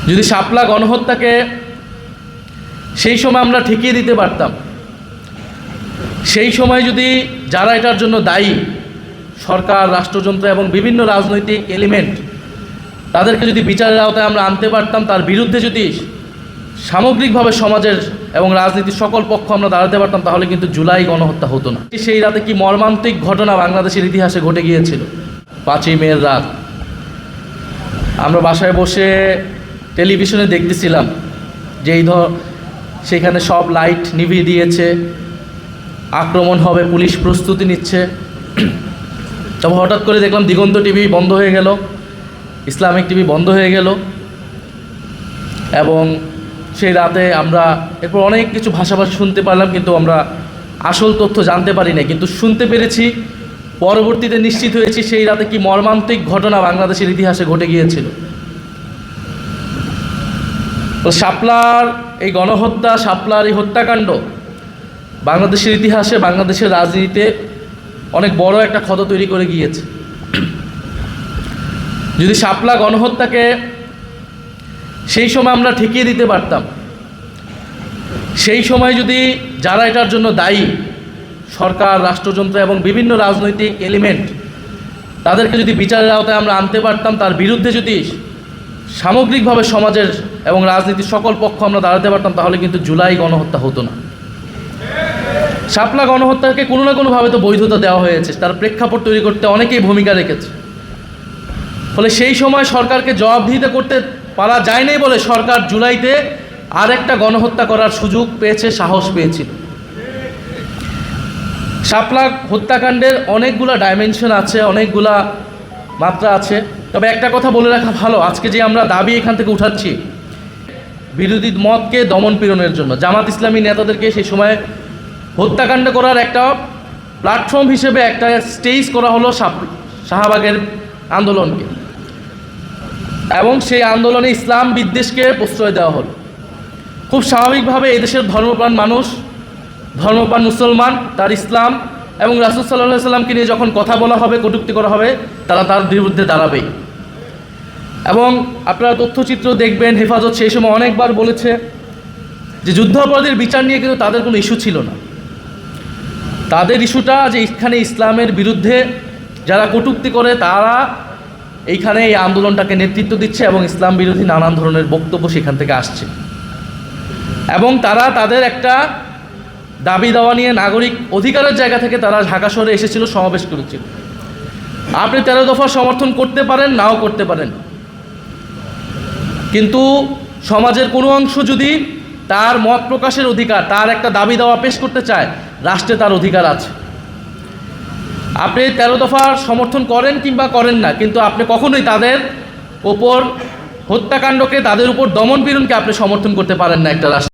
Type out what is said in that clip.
যদি শাপলা গণহত্যাকে সেই সময় আমরা ঠেকিয়ে দিতে পারতাম, সেই সময় যদি যারা এটার জন্য দায়ী সরকার, রাষ্ট্রযন্ত্র এবং বিভিন্ন রাজনৈতিক এলিমেন্ট, তাদেরকে যদি বিচারের আওতায় আমরা আনতে পারতাম, তার বিরুদ্ধে যদি সামগ্রিকভাবে সমাজের এবং রাজনীতির সকল পক্ষ আমরা দাঁড়াতে পারতাম, তাহলে কিন্তু জুলাই গণহত্যা হতো না। সেই রাতে কি মর্মান্তিক ঘটনা বাংলাদেশের ইতিহাসে ঘটে গিয়েছিল। 5ই মের রাত আমরা বাসায় বসে টেলিভিশনে দেখতেছিলাম যে সেখানে সব লাইট নিভিয়ে দিয়েছে, আক্রমণ হবে, পুলিশ প্রস্তুতি নিচ্ছে। তবে হঠাৎ করে দেখলাম দিগন্ত টিভি বন্ধ হয়ে গেল, ইসলামিক টিভি বন্ধ হয়ে গেল, এবং সেই রাতে আমরা এরপর অনেক কিছু ভাষাভাষী শুনতে পারলাম, কিন্তু আমরা আসল তথ্য জানতে পারি না। কিন্তু শুনতে পেরেছি, পরবর্তীতে নিশ্চিত হয়েছি সেই রাতে কি মর্মান্তিক ঘটনা বাংলাদেশের ইতিহাসে ঘটে গিয়েছিল। তো শাপলার এই গণহত্যা, শাপলার এই হত্যাকাণ্ড বাংলাদেশের ইতিহাসে, বাংলাদেশের রাজনীতিতে অনেক বড় একটা ক্ষত তৈরি করে গিয়েছে। যদি শাপলা গণহত্যাকে সেই সময় আমরা ঠেকিয়ে দিতে পারতাম, সেই সময় যদি যারা এটার জন্য দায়ী সরকার, রাষ্ট্রযন্ত্র এবং বিভিন্ন রাজনৈতিক এলিমেন্ট, তাদেরকে যদি বিচারের আওতায় আমরা আনতে পারতাম, তার বিরুদ্ধে যদি সামগ্রিকভাবে সমাজের এবং রাজনীতির সকল পক্ষ আমরা দাঁড়াতে পারতাম, তাহলে কিন্তু জুলাই গণহত্যা হতো না। শাপলা গণহত্যাকে কোনো না কোনোভাবে তো বৈধতা দেওয়া হয়েছে, তার প্রেক্ষাপট তৈরি করতে অনেকেই ভূমিকা রেখেছে। ফলে সেই সময় সরকারকে জবাবদিহিতা করতে পারা যায় নাই বলে সরকার জুলাইতে আরেকটা গণহত্যা করার সুযোগ পেয়েছে, সাহস পেয়েছিল। শাপলা হত্যাকাণ্ডের অনেকগুলা ডাইমেনশন আছে, অনেকগুলা মাত্রা আছে। তবে একটা কথা বলে রাখা ভালো, আজকে যে আমরা দাবি এখান থেকে উঠাচ্ছি বিরোধী মতকে দমন পীড়নের জন্য, জামাত ইসলামী নেতাদেরকে সেই সময় হত্যাকাণ্ড করার একটা প্ল্যাটফর্ম হিসেবে একটা স্টেজ করা হলো শাহবাগের আন্দোলনকে, এবং সেই আন্দোলনে ইসলাম বিদ্বেষকে প্রশ্রয় দেওয়া হলো। খুব স্বাভাবিকভাবে এদেশের ধর্মপ্রাণ মানুষ, ধর্মপ্রাণ মুসলমান, তার ইসলাম এবং রাসূল সাল্লাল্লাহু আলাইহি সাল্লামকে নিয়ে যখন কথা বলা হবে, কটূক্তি করা হবে, তারা তার বিরুদ্ধে দাঁড়াবেই। এবং আপনারা তথ্যচিত্র দেখবেন, হেফাজত সেই সময় অনেকবার বলেছে যে যুদ্ধাপরাধীর বিচার নিয়ে কিন্তু তাদের কোনো ইস্যু ছিল না। তাদের ইস্যুটা যে এখানে ইসলামের বিরুদ্ধে যারা কটূক্তি করে তারা এইখানে এই আন্দোলনটাকে নেতৃত্ব দিচ্ছে এবং ইসলাম বিরোধী নানান ধরনের বক্তব্য সেখান থেকে আসছে, এবং তারা তাদের একটা দাবি দাওয়া নিয়ে নাগরিক অধিকারের জায়গা থেকে তারা ঢাকা শহরে এসেছিল, সমাবেশ করেছিল। আপনি 13 দফা সমর্থন করতে পারেন, নাও করতে পারেন, কিন্তু সমাজের কোনো অংশ যদি তার মত প্রকাশের অধিকার, তার একটা দাবি দাওয়া পেশ করতে চায়, রাষ্ট্রে তার অধিকার আছে। আপনি 13 দফা সমর্থন করেন কিংবা করেন না, কিন্তু আপনি কখনোই তাদের ওপর হত্যাকাণ্ডকে, তাদের উপর দমন পীড়নকে আপনি সমর্থন করতে পারেন না একটা রাষ্ট্র।